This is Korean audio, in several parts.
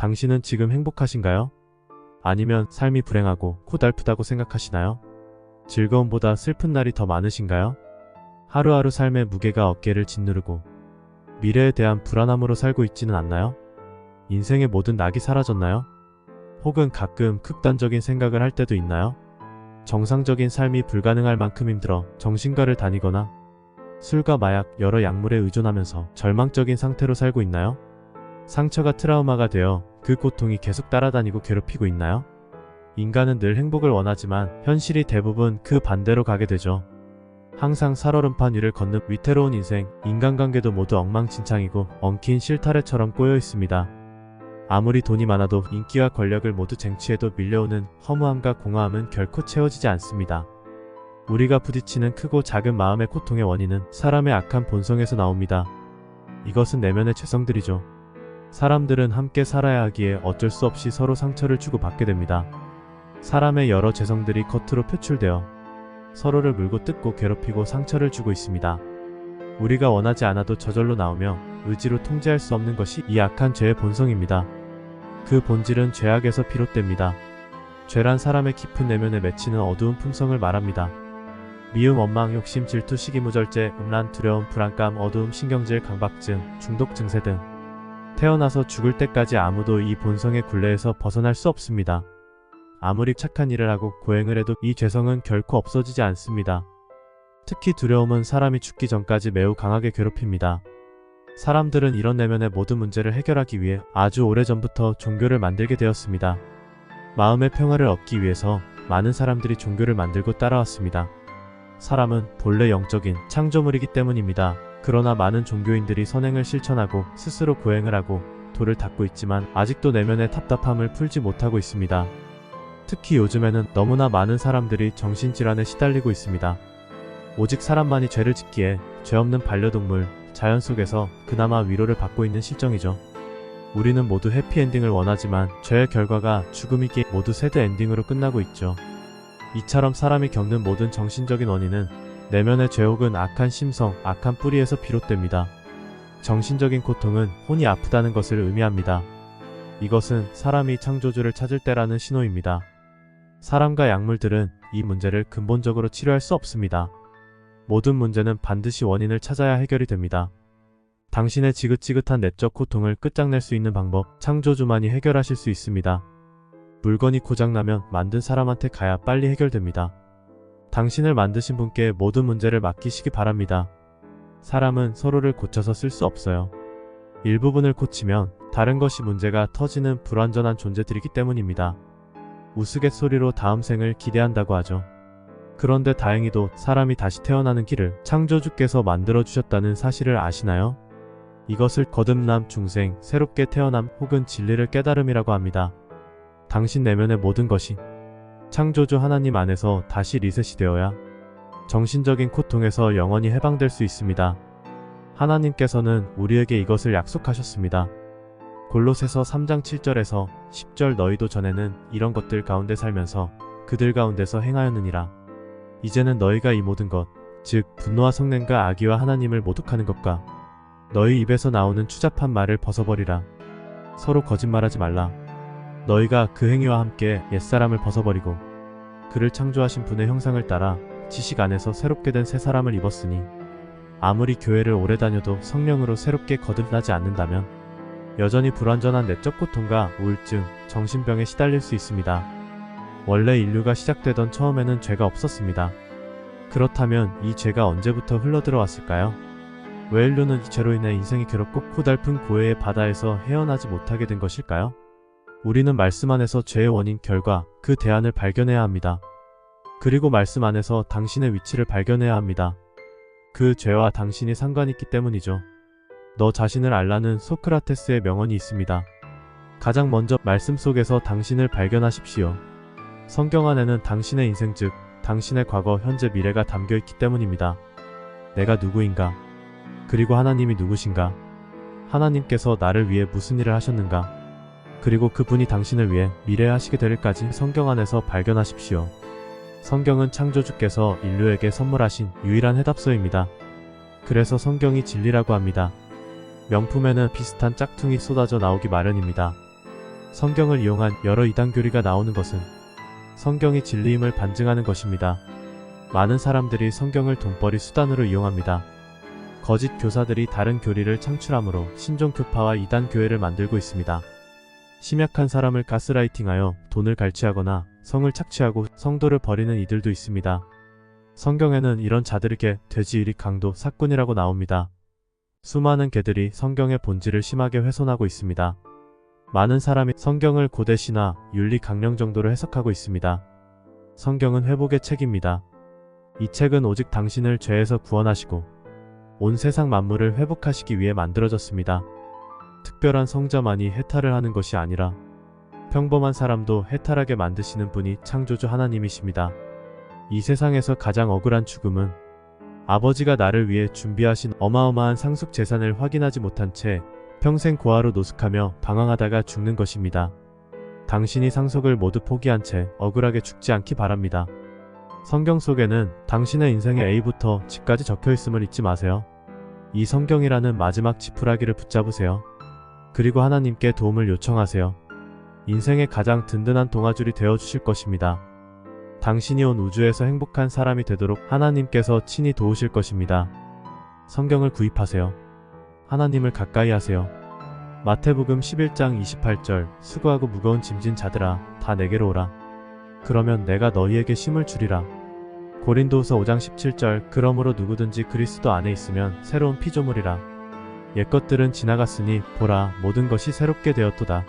당신은 지금 행복하신가요? 아니면 삶이 불행하고 고달프다고 생각하시나요? 즐거움보다 슬픈 날이 더 많으신가요? 하루하루 삶의 무게가 어깨를 짓누르고 미래에 대한 불안함으로 살고 있지는 않나요? 인생의 모든 낙이 사라졌나요? 혹은 가끔 극단적인 생각을 할 때도 있나요? 정상적인 삶이 불가능할 만큼 힘들어 정신과를 다니거나 술과 마약, 여러 약물에 의존하면서 절망적인 상태로 살고 있나요? 상처가 트라우마가 되어 그 고통이 계속 따라다니고 괴롭히고 있나요? 인간은 늘 행복을 원하지만 현실이 대부분 그 반대로 가게 되죠. 항상 살얼음판 위를 걷는 위태로운 인생, 인간관계도 모두 엉망진창이고 엉킨 실타래처럼 꼬여 있습니다. 아무리 돈이 많아도 인기와 권력을 모두 쟁취해도 밀려오는 허무함과 공허함은 결코 채워지지 않습니다. 우리가 부딪히는 크고 작은 마음의 고통의 원인은 사람의 악한 본성에서 나옵니다. 이것은 내면의 죄성들이죠. 사람들은 함께 살아야 하기에 어쩔 수 없이 서로 상처를 주고받게 됩니다. 사람의 여러 죄성들이 겉으로 표출되어 서로를 물고 뜯고 괴롭히고 상처를 주고 있습니다. 우리가 원하지 않아도 저절로 나오며 의지로 통제할 수 없는 것이 이 악한 죄의 본성입니다. 그 본질은 죄악에서 비롯됩니다. 죄란 사람의 깊은 내면에 맺히는 어두운 품성을 말합니다. 미움, 원망, 욕심, 질투, 시기무절제, 음란, 두려움, 불안감, 어두움, 신경질, 강박증, 중독 증세 등 태어나서 죽을 때까지 아무도 이 본성의 굴레에서 벗어날 수 없습니다. 아무리 착한 일을 하고 고행을 해도 이 죄성은 결코 없어지지 않습니다. 특히 두려움은 사람이 죽기 전까지 매우 강하게 괴롭힙니다. 사람들은 이런 내면의 모든 문제를 해결하기 위해 아주 오래전부터 종교를 만들게 되었습니다. 마음의 평화를 얻기 위해서 많은 사람들이 종교를 만들고 따라왔습니다. 사람은 본래 영적인 창조물이기 때문입니다. 그러나 많은 종교인들이 선행을 실천하고 스스로 고행을 하고 도를 닦고 있지만 아직도 내면의 답답함을 풀지 못하고 있습니다. 특히 요즘에는 너무나 많은 사람들이 정신질환에 시달리고 있습니다. 오직 사람만이 죄를 짓기에 죄 없는 반려동물, 자연 속에서 그나마 위로를 받고 있는 실정이죠. 우리는 모두 해피엔딩을 원하지만 죄의 결과가 죽음이기에 모두 새드엔딩으로 끝나고 있죠. 이처럼 사람이 겪는 모든 정신적인 원인은 내면의 죄 혹은 악한 심성, 악한 뿌리에서 비롯됩니다. 정신적인 고통은 혼이 아프다는 것을 의미합니다. 이것은 사람이 창조주를 찾을 때라는 신호입니다. 사람과 약물들은 이 문제를 근본적으로 치료할 수 없습니다. 모든 문제는 반드시 원인을 찾아야 해결이 됩니다. 당신의 지긋지긋한 내적 고통을 끝장낼 수 있는 방법, 창조주만이 해결하실 수 있습니다. 물건이 고장나면 만든 사람한테 가야 빨리 해결됩니다. 당신을 만드신 분께 모든 문제를 맡기시기 바랍니다. 사람은 서로를 고쳐서 쓸 수 없어요. 일부분을 고치면 다른 것이 문제가 터지는 불완전한 존재들이기 때문입니다. 우스갯소리로 다음 생을 기대한다고 하죠. 그런데 다행히도 사람이 다시 태어나는 길을 창조주께서 만들어주셨다는 사실을 아시나요? 이것을 거듭남, 중생, 새롭게 태어남 혹은 진리를 깨달음이라고 합니다. 당신 내면의 모든 것이 창조주 하나님 안에서 다시 리셋이 되어야 정신적인 고통에서 영원히 해방될 수 있습니다. 하나님께서는 우리에게 이것을 약속하셨습니다. 골로새서 3장 7절에서 10절 너희도 전에는 이런 것들 가운데 살면서 그들 가운데서 행하였느니라. 이제는 너희가 이 모든 것, 즉 분노와 성냄과 악의와 하나님을 모독하는 것과 너희 입에서 나오는 추잡한 말을 벗어버리라. 서로 거짓말하지 말라. 너희가 그 행위와 함께 옛사람을 벗어버리고 그를 창조하신 분의 형상을 따라 지식 안에서 새롭게 된 새 사람을 입었으니 아무리 교회를 오래 다녀도 성령으로 새롭게 거듭나지 않는다면 여전히 불완전한 내적 고통과 우울증, 정신병에 시달릴 수 있습니다. 원래 인류가 시작되던 처음에는 죄가 없었습니다. 그렇다면 이 죄가 언제부터 흘러들어왔을까요? 왜 인류는 이 죄로 인해 인생이 괴롭고 고달픈 고해의 바다에서 헤어나지 못하게 된 것일까요? 우리는 말씀 안에서 죄의 원인, 결과, 그 대안을 발견해야 합니다. 그리고 말씀 안에서 당신의 위치를 발견해야 합니다. 그 죄와 당신이 상관이 있기 때문이죠. 너 자신을 알라는 소크라테스의 명언이 있습니다. 가장 먼저 말씀 속에서 당신을 발견하십시오. 성경 안에는 당신의 인생 즉 당신의 과거, 현재, 미래가 담겨있기 때문입니다. 내가 누구인가? 그리고 하나님이 누구신가? 하나님께서 나를 위해 무슨 일을 하셨는가? 그리고 그분이 당신을 위해 미래에 하시게 될 일까지 성경 안에서 발견하십시오. 성경은 창조주께서 인류에게 선물하신 유일한 해답서입니다. 그래서 성경이 진리라고 합니다. 명품에는 비슷한 짝퉁이 쏟아져 나오기 마련입니다. 성경을 이용한 여러 이단 교리가 나오는 것은 성경이 진리임을 반증하는 것입니다. 많은 사람들이 성경을 돈벌이 수단으로 이용합니다. 거짓 교사들이 다른 교리를 창출함으로 신종교파와 이단 교회를 만들고 있습니다. 심약한 사람을 가스라이팅하여 돈을 갈취하거나 성을 착취하고 성도를 버리는 이들도 있습니다. 성경에는 이런 자들에게 돼지일이 강도 사꾼이라고 나옵니다. 수많은 개들이 성경의 본질을 심하게 훼손하고 있습니다. 많은 사람이 성경을 고대 신화, 윤리 강령 정도로 해석하고 있습니다. 성경은 회복의 책입니다. 이 책은 오직 당신을 죄에서 구원하시고 온 세상 만물을 회복하시기 위해 만들어졌습니다. 특별한 성자만이 해탈을 하는 것이 아니라 평범한 사람도 해탈하게 만드시는 분이 창조주 하나님이십니다. 이 세상에서 가장 억울한 죽음은 아버지가 나를 위해 준비하신 어마어마한 상속 재산을 확인하지 못한 채 평생 고아로 노숙하며 방황하다가 죽는 것입니다. 당신이 상속을 모두 포기한 채 억울하게 죽지 않기 바랍니다. 성경 속에는 당신의 인생의 A부터 G까지 적혀 있음을 잊지 마세요. 이 성경이라는 마지막 지푸라기를 붙잡으세요. 그리고 하나님께 도움을 요청하세요. 인생의 가장 든든한 동아줄이 되어 주실 것입니다. 당신이 온 우주에서 행복한 사람이 되도록 하나님께서 친히 도우실 것입니다. 성경을 구입하세요. 하나님을 가까이 하세요. 마태복음 11장 28절 수고하고 무거운 짐진 자들아 다 내게로 오라. 그러면 내가 너희에게 쉼을 주리라. 고린도후서 5장 17절 그러므로 누구든지 그리스도 안에 있으면 새로운 피조물이라. 옛것들은 지나갔으니 보라 모든 것이 새롭게 되었도다.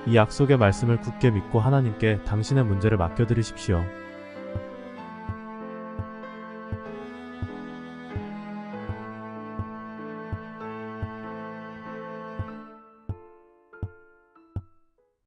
이 약속의 말씀을 굳게 믿고 하나님께 당신의 문제를 맡겨드리십시오.